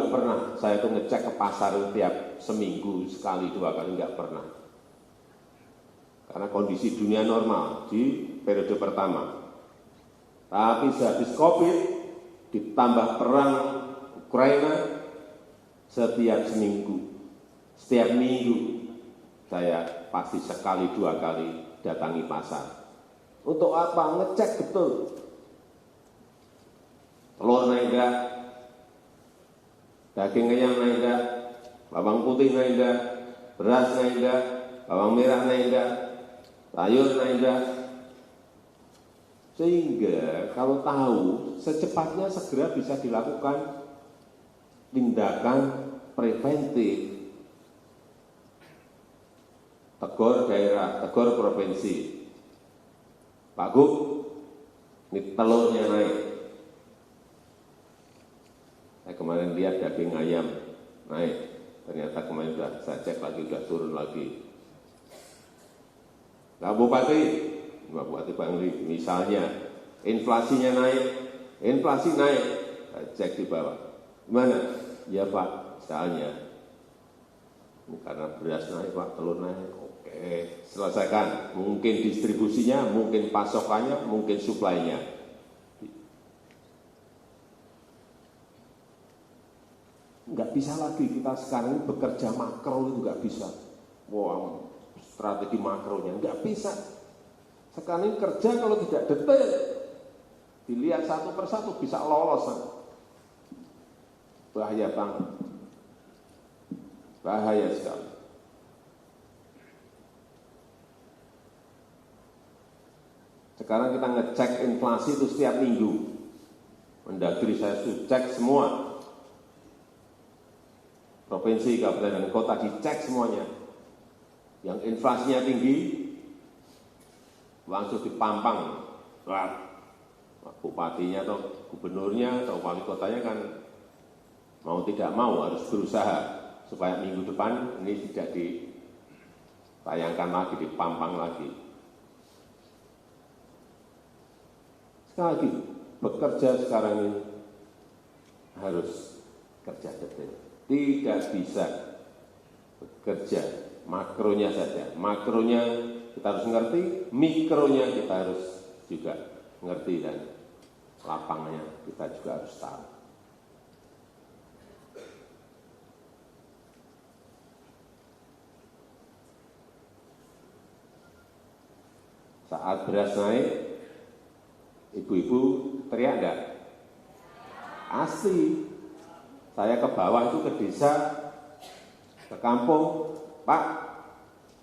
nggak pernah saya tuh ngecek ke pasar tiap seminggu sekali 2 kali, nggak pernah. Karena kondisi dunia normal di periode pertama. Tapi sehabis COVID, ditambah perang Ukraina, setiap minggu saya pasti sekali 2 kali datangi pasar. Untuk apa? Ngecek betul. Telur naik enggak, daging ayam naik enggak, bawang putih naik enggak, beras naik enggak, bawang merah naik enggak, sayur naik enggak. Sehingga kalau tahu, secepatnya segera bisa dilakukan tindakan preventif. Tegur daerah, tegur provinsi. Pak Gub, ini telurnya naik. Saya kemarin lihat daging ayam naik. Ternyata kemarin sudah saya cek lagi, sudah turun lagi. Nah, Bupati Bangli, misalnya inflasinya naik, inflasi naik, saya cek di bawah. Gimana? Ya Pak, misalnya, ini karena beras naik Pak, telur naik, oke, selesaikan. Mungkin distribusinya, mungkin pasokannya, mungkin suplainya. Nggak bisa lagi kita sekarang ini bekerja makro itu nggak bisa. Wah, strategi makronya nggak bisa. Sekarang ini kerja kalau tidak detail, dilihat satu persatu bisa lolos. Bahaya banget. Bahaya sekali. Sekarang kita ngecek inflasi itu setiap minggu. Mendagri saya sudah cek semua. Provinsi, kabupaten, dan kota dicek semuanya. Yang inflasinya tinggi, langsung dipampang. Bupatinya atau gubernurnya atau wali kotanya kan mau tidak mau harus berusaha supaya minggu depan ini tidak ditayangkan lagi, dipampang lagi. Sekali lagi, bekerja sekarang ini harus kerja detail. Tidak bisa bekerja makronya saja. Makronya kita harus ngerti, mikronya kita harus juga ngerti, dan lapangannya kita juga harus tahu. Saat beras naik, ibu-ibu teriak enggak? Asli. Saya ke bawah itu ke desa, ke kampung, Pak,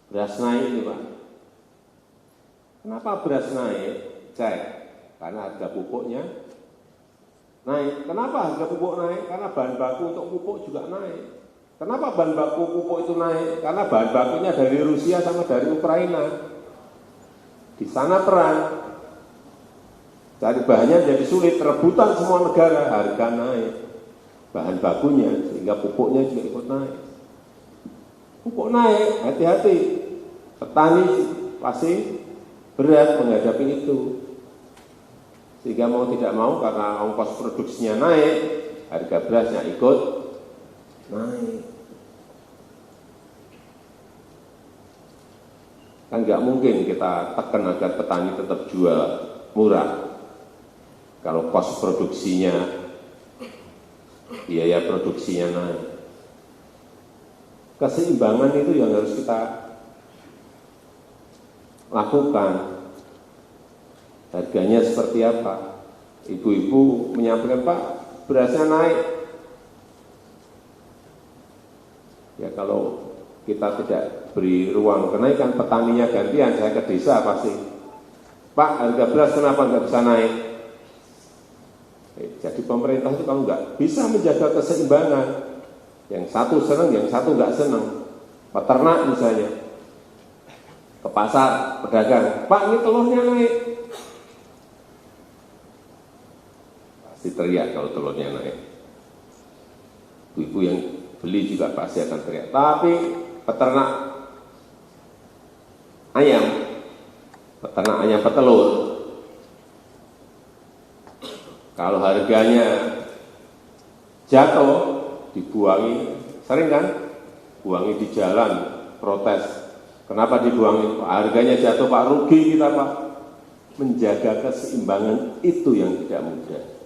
beras naik ini Pak. Kenapa beras naik? Cek, karena harga pupuknya naik. Kenapa harga pupuk naik? Karena bahan baku untuk pupuk juga naik. Kenapa bahan baku pupuk itu naik? Karena bahan bakunya dari Rusia sama dari Ukraina. Di sana perang. Cari bahannya jadi sulit, rebutan semua negara, harga naik. Bahan bakunya, sehingga pupuknya juga ikut naik. Pupuk naik, hati-hati. Petani pasti berat menghadapi itu. Sehingga mau tidak mau, karena ongkos produksinya naik, harga berasnya ikut naik. Kan nggak mungkin kita tekan agar petani tetap jual murah. Kalau kos produksinya, biaya produksinya naik. Keseimbangan itu yang harus kita lakukan. Harganya seperti apa? Ibu-ibu menyampaikan, Pak, berasnya naik. Ya kalau kita tidak beri ruang kenaikan, petaninya gantian, saya ke desa pasti, Pak, harga beras kenapa nggak bisa naik? Jadi pemerintah itu kalau nggak bisa menjaga keseimbangan, yang satu senang, yang satu nggak senang. Peternak misalnya, ke pasar, pedagang, Pak, ini telurnya naik. Pasti teriak kalau telurnya naik. Ibu yang beli juga pasti akan teriak. Tapi peternak ayam petelur, kalau harganya jatuh dibuangi, sering kan? Buangi di jalan, protes. Kenapa dibuangi? Harganya jatuh Pak, rugi kita Pak. Menjaga keseimbangan itu yang tidak mudah.